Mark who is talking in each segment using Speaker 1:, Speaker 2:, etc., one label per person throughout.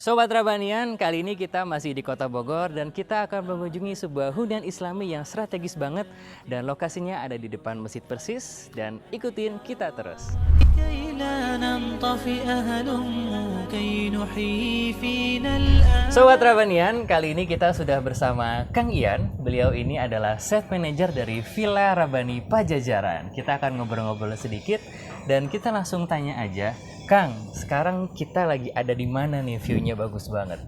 Speaker 1: Sobat Rabanian, kali ini kita masih di Kota Bogor dan kita akan mengunjungi sebuah hunian Islami yang strategis banget dan lokasinya ada di depan Masjid Persis dan ikutin kita terus. Sobat Rabanian, kali ini kita sudah bersama Kang Ian. Beliau ini adalah Chef Manager dari Villa Rabani Pajajaran. Kita akan ngobrol-ngobrol sedikit dan kita langsung tanya aja. Kang, sekarang kita lagi ada di mana nih? View-nya bagus banget.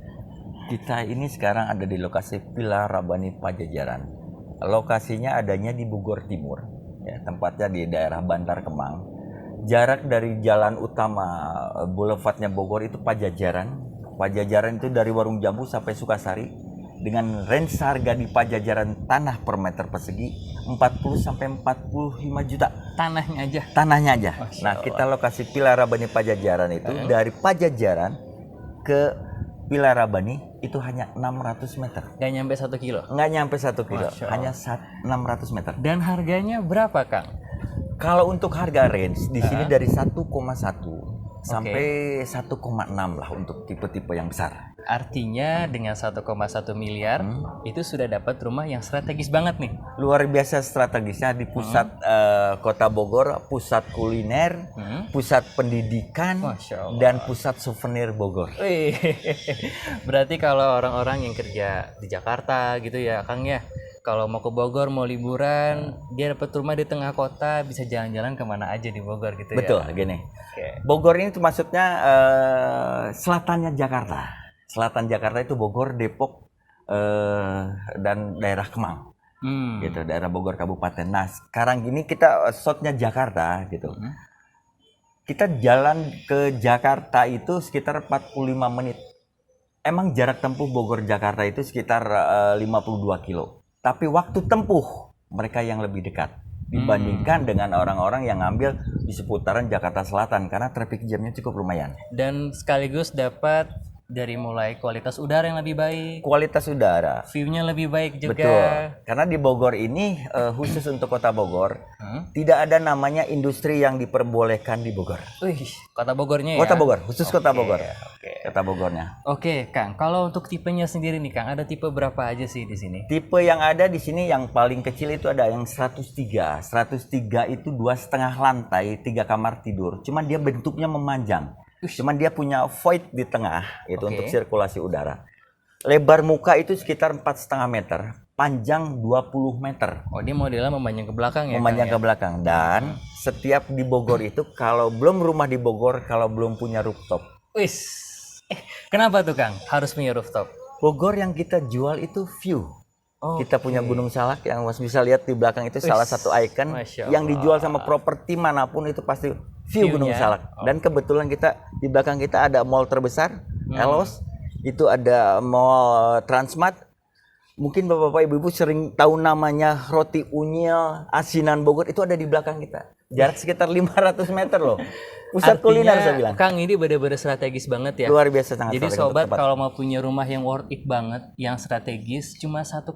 Speaker 2: Kita ini sekarang ada di lokasi Villa Rabani Pajajaran. Lokasinya adanya di Bogor Timur, ya, tempatnya di daerah Bantar Kemang. Jarak dari jalan utama Boulevardnya Bogor itu Pajajaran. Pajajaran itu dari Warung Jambu sampai Sukasari. Dengan range harga di Pajajaran tanah per meter persegi 40 sampai 45 juta.
Speaker 1: Tanahnya aja.
Speaker 2: Tanahnya aja.
Speaker 1: Masya
Speaker 2: Nah,
Speaker 1: Allah.
Speaker 2: kita lokasi Villa Rabani Pajajaran itu dari Pajajaran ke Villa Rabani itu hanya 600 meter.
Speaker 1: Gak nyampe 1 kilo.
Speaker 2: Nggak nyampe 1 kilo,
Speaker 1: Masya Allah.
Speaker 2: hanya 600 meter.
Speaker 1: Dan harganya berapa, Kang?
Speaker 2: Kalau untuk harga range di sini dari 1,1 sampai 1,6 lah untuk tipe-tipe yang besar.
Speaker 1: Artinya dengan 1,1 miliar itu sudah dapat rumah yang strategis banget nih.
Speaker 2: Luar biasa strategisnya di pusat Kota Bogor, pusat kuliner, pusat pendidikan,
Speaker 1: Masya Allah.
Speaker 2: dan pusat souvenir Bogor.
Speaker 1: Wih, berarti kalau orang-orang yang kerja di Jakarta gitu ya, Kang ya, kalau mau ke Bogor mau liburan, dia dapat rumah di tengah kota, bisa jalan-jalan kemana aja di Bogor gitu ya.
Speaker 2: Betul, gini.
Speaker 1: Oke.
Speaker 2: Bogor ini tuh maksudnya selatannya Jakarta. Selatan Jakarta itu Bogor, Depok, dan daerah Kemang. Gitu, daerah Bogor Kabupaten. Nah, sekarang ini kita shotnya Jakarta gitu. Kita jalan ke Jakarta itu sekitar 45 menit. Emang jarak tempuh Bogor Jakarta itu sekitar 52 kilo. Tapi waktu tempuh mereka yang lebih dekat dibandingkan dengan orang-orang yang ngambil di seputaran Jakarta Selatan karena traffic jamnya cukup lumayan.
Speaker 1: Dan sekaligus dapat dari mulai kualitas udara yang lebih baik,
Speaker 2: Kualitas udara.
Speaker 1: view-nya lebih baik juga.
Speaker 2: Betul. Karena di Bogor ini khusus untuk Kota Bogor tidak ada namanya industri yang diperbolehkan di Bogor.
Speaker 1: Wih, Kota Bogornya ya.
Speaker 2: Kota Bogor, khusus Kota Bogor.
Speaker 1: Oke.
Speaker 2: Kota Bogornya.
Speaker 1: Oke, Kang. Kalau untuk tipenya sendiri nih, Kang, ada tipe berapa aja sih di sini?
Speaker 2: Tipe yang ada di sini yang paling kecil itu ada yang 103. 103 itu 2,5 lantai, 3 kamar tidur. Cuman dia bentuknya memanjang. Cuman dia punya void di tengah itu untuk sirkulasi udara. Lebar muka itu sekitar 4,5 meter, panjang 20 meter.
Speaker 1: Oh, dia modelnya memanjang ke belakang ya,
Speaker 2: Memanjang
Speaker 1: Kang,
Speaker 2: ke belakang. Dan setiap di Bogor itu kalau belum rumah di Bogor, kalau belum punya rooftop.
Speaker 1: Wis. Kenapa tuh, Kang? Harus punya rooftop.
Speaker 2: Bogor yang kita jual itu view. Kita punya Gunung Salak yang Mas bisa lihat di belakang itu salah satu ikon
Speaker 1: Masya
Speaker 2: yang
Speaker 1: Allah.
Speaker 2: dijual sama properti manapun itu pasti view Gunung
Speaker 1: View-nya.
Speaker 2: Salak. Dan kebetulan kita di belakang kita ada mall terbesar, Elos. Itu ada mall Transmart. Mungkin Bapak-bapak Ibu-ibu sering tahu namanya Roti Unyil, Asinan Bogor, itu ada di belakang kita. Jarak sekitar 500 meter loh. Pusat kuliner saya bilang.
Speaker 1: Kang, ini bener-bener strategis banget ya.
Speaker 2: Luar biasa sangat
Speaker 1: Jadi
Speaker 2: strategis untuk
Speaker 1: sobat
Speaker 2: tempat.
Speaker 1: kalau mau punya rumah yang worth it banget, yang strategis, cuma 1,1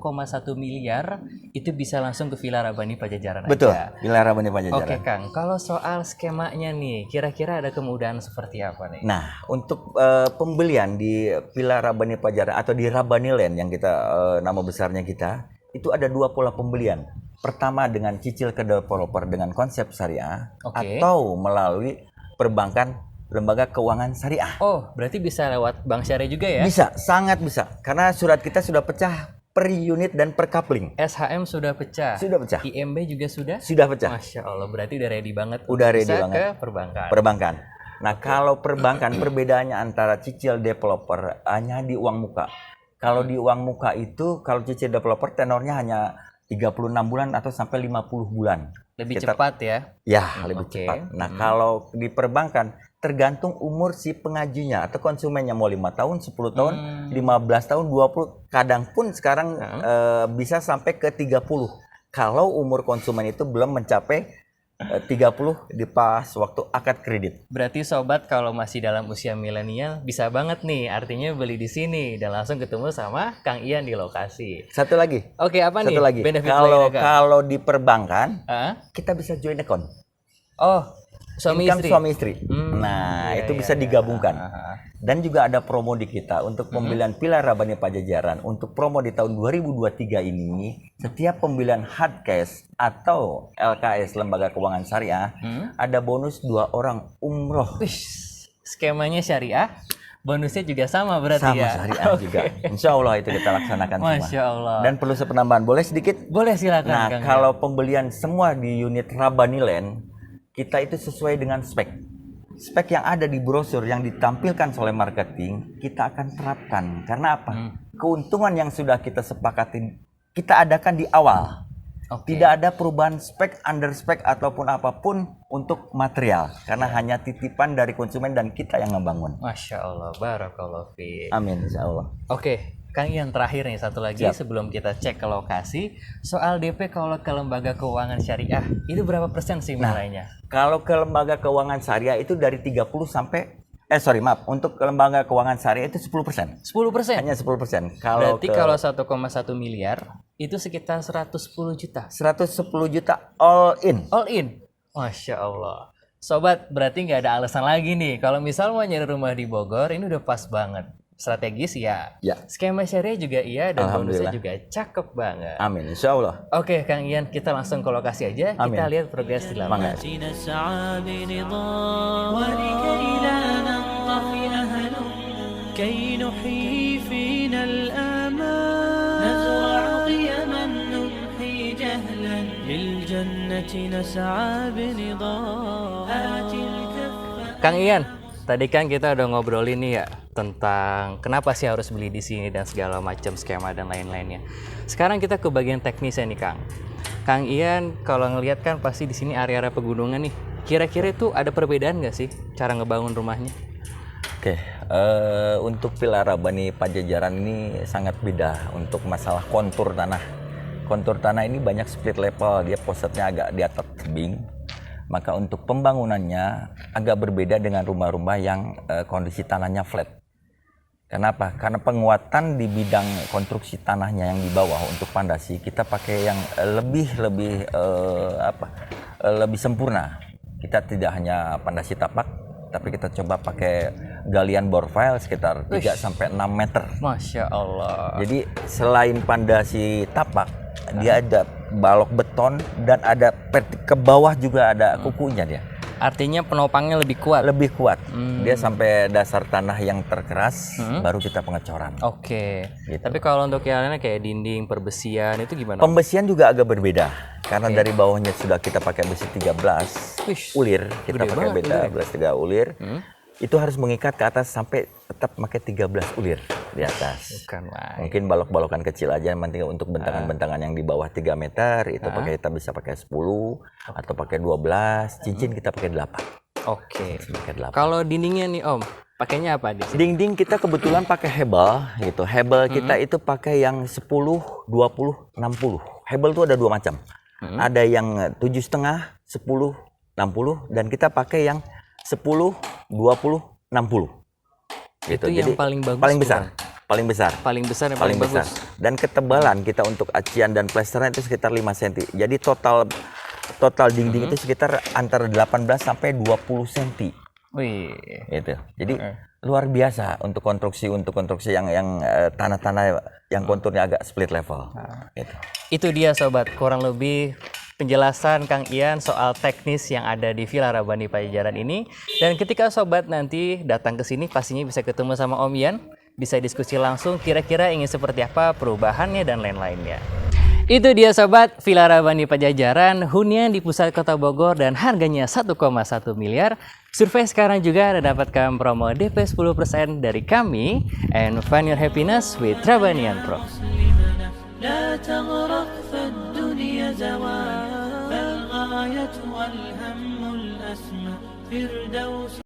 Speaker 1: miliar, itu bisa langsung ke Villa Rabani Pajajaran
Speaker 2: Betul,
Speaker 1: aja.
Speaker 2: Villa Rabani Pajajaran.
Speaker 1: Oke, Kang. Kalau soal skemanya nih, kira-kira ada kemudahan seperti apa nih?
Speaker 2: Nah, untuk pembelian di Villa Rabani Pajajaran atau di Rabani Land yang kita nama besarnya kita, itu ada 2 pola pembelian. Pertama dengan cicil ke developer dengan konsep syariah atau melalui perbankan lembaga keuangan syariah.
Speaker 1: Oh, berarti bisa lewat bank syariah juga ya?
Speaker 2: Bisa, sangat bisa. Karena surat kita sudah pecah per unit dan per coupling.
Speaker 1: SHM sudah pecah.
Speaker 2: Sudah pecah.
Speaker 1: IMB juga sudah?
Speaker 2: Sudah pecah.
Speaker 1: Masya Allah, berarti udah ready banget.
Speaker 2: Udah ready
Speaker 1: bisa
Speaker 2: banget.
Speaker 1: ke perbankan.
Speaker 2: Perbankan. Nah, kalau perbankan perbedaannya antara cicil developer hanya di uang muka. Kalau di uang muka itu, kalau cicil developer tenornya hanya 36 bulan atau sampai 50 bulan.
Speaker 1: Lebih cepat ya?
Speaker 2: Ya, lebih cepat. Nah, kalau di perbankan tergantung umur si pengajunya atau konsumennya mau 5 tahun, 10 tahun, 15 tahun, 20, kadang pun sekarang bisa sampai ke 30. Kalau umur konsumen itu belum mencapai 30 di pas waktu akad kredit.
Speaker 1: Berarti sobat kalau masih dalam usia milenial bisa banget nih, artinya beli di sini dan langsung ketemu sama Kang Ian di lokasi.
Speaker 2: Satu lagi.
Speaker 1: Oke, apa nih?
Speaker 2: Satu lagi.
Speaker 1: Benefit lainnya, Kang?
Speaker 2: Kalau di perbankan
Speaker 1: Hah?
Speaker 2: kita bisa join account.
Speaker 1: Oh,
Speaker 2: income
Speaker 1: istri.
Speaker 2: suami istri.
Speaker 1: Iya,
Speaker 2: Itu
Speaker 1: iya,
Speaker 2: bisa
Speaker 1: iya.
Speaker 2: digabungkan. Dan juga ada promo di kita untuk pembelian Villa Rabani Pajajaran. Untuk promo di tahun 2023 ini, setiap pembelian hard cash atau LKS Lembaga Keuangan Syariah ada bonus 2 orang umroh.
Speaker 1: Wih, skemanya syariah, bonusnya juga sama berarti
Speaker 2: Sama
Speaker 1: ya.
Speaker 2: syariah juga. Insya Allah itu kita laksanakan semua.
Speaker 1: Masya Allah.
Speaker 2: Dan perlu sepenambahan, boleh sedikit?
Speaker 1: Boleh silakan
Speaker 2: Nah,
Speaker 1: Kang.
Speaker 2: kalau pembelian semua di unit Rabani Land, kita itu sesuai dengan spek. Spek yang ada di brosur yang ditampilkan oleh marketing, kita akan terapkan. Karena apa? Keuntungan yang sudah kita sepakati, kita adakan di awal.
Speaker 1: Oke.
Speaker 2: Tidak ada perubahan spek, under spek, ataupun apapun untuk material. Karena hanya titipan dari konsumen dan kita yang ngebangun.
Speaker 1: Masya Allah, barakallahu fiik.
Speaker 2: Amin, insya Allah.
Speaker 1: Oke, Kang Ian, terakhir nih satu lagi sebelum kita cek ke lokasi, soal DP kalau ke lembaga keuangan syariah itu berapa persen sih nilainya?
Speaker 2: Kalau ke lembaga keuangan syariah itu dari 30 sampai untuk ke lembaga keuangan syariah itu 10%.
Speaker 1: 10%.
Speaker 2: Hanya 10%.
Speaker 1: Berarti kalau 1,1 miliar itu sekitar 110 juta.
Speaker 2: 110 juta all in.
Speaker 1: All in. Masya Allah. Sobat, berarti nggak ada alasan lagi nih. Kalau misal mau nyari rumah di Bogor, ini udah pas banget. Strategis ya. Skema syariah juga iya dan bonusnya juga cakep banget.
Speaker 2: Amin, insya Allah.
Speaker 1: Oke, Kang Ian, kita langsung ke lokasi aja.
Speaker 2: Amin.
Speaker 1: Kita lihat progres di lapangan.
Speaker 3: كي نحيي فينا الآمال نزرع قيما نمحي جهلا للجنة نسعى بنضال
Speaker 1: Kang Ian, tadi kan kita udah ngobrolin nih ya tentang kenapa sih harus beli di sini dan segala macam skema dan lain-lainnya. Sekarang kita ke bagian teknisnya nih, Kang. Kang Ian, kalau ngelihat kan pasti di sini area-area pegunungan nih. Kira-kira itu ada perbedaan nggak sih cara ngebangun rumahnya?
Speaker 2: Oke, untuk Villa Rabani Pajajaran ini sangat beda untuk masalah kontur tanah. Kontur tanah ini banyak split level, dia posetnya agak di atas tebing. Maka untuk pembangunannya agak berbeda dengan rumah-rumah yang kondisi tanahnya flat. Kenapa? Karena penguatan di bidang konstruksi tanahnya yang di bawah untuk pondasi kita pakai yang lebih sempurna. Kita tidak hanya pondasi tapak, tapi kita coba pakai galian bore file sekitar 3 sampai 6 meter.
Speaker 1: Masya Allah.
Speaker 2: Jadi selain pondasi tapak, dia ada balok beton dan ada ke bawah juga ada kukunya dia.
Speaker 1: Artinya penopangnya lebih kuat.
Speaker 2: Lebih kuat. Dia sampai dasar tanah yang terkeras, baru kita pengecoran.
Speaker 1: Oke.
Speaker 2: Gitu.
Speaker 1: Tapi kalau untuk yang lainnya kayak dinding, perbesian itu gimana?
Speaker 2: Pembesian juga agak berbeda. Karena dari bawahnya sudah kita pakai besi 13 ulir, kita pakai beda 13 ulir. Itu harus mengikat ke atas sampai tetap pakai 13 ulir di atas.
Speaker 1: Bukan lah.
Speaker 2: Mungkin balok-balokan kecil aja, yang penting untuk bentangan-bentangan yang di bawah 3 meter itu kita bisa pakai 10 atau pakai 12, cincin kita pakai 8.
Speaker 1: Oke.
Speaker 2: Pakai 8.
Speaker 1: Kalau dindingnya nih Om, pakainya apa di sini?
Speaker 2: Dinding kita kebetulan pakai hebel gitu. Hebel kita itu pakai yang 10, 20, 60. Hebel itu ada 2 macam. Ada yang 7,5, 10, 60 dan kita pakai yang 10, 20, 60. Gitu.
Speaker 1: Itu yang
Speaker 2: jadi
Speaker 1: paling bagus.
Speaker 2: Paling besar. Paling besar.
Speaker 1: Paling besar yang
Speaker 2: Paling
Speaker 1: paling
Speaker 2: besar.
Speaker 1: bagus.
Speaker 2: Dan ketebalan kita untuk acian dan plesteran itu sekitar 5 cm. Jadi total dinding itu sekitar antara 18 sampai 20 cm.
Speaker 1: Wih.
Speaker 2: Gitu. Jadi luar biasa untuk konstruksi yang tanah-tanah yang konturnya agak split level. Gitu.
Speaker 1: Itu dia sobat, kurang lebih penjelasan Kang Ian soal teknis yang ada di Villa Rabani Pajajaran ini. Dan ketika sobat nanti datang ke sini pastinya bisa ketemu sama Om Ian, bisa diskusi langsung kira-kira ingin seperti apa perubahannya dan lain-lainnya. Itu dia sobat, Villa Rabani Pajajaran hunian di pusat kota Bogor dan harganya 1,1 miliar. Survei sekarang juga ada dapatkan promo DP 10% dari kami, and find your happiness with Rabanian Pro.
Speaker 3: لا تغرق فالدنيا زوال فالغاية والهم الأسمى فردوس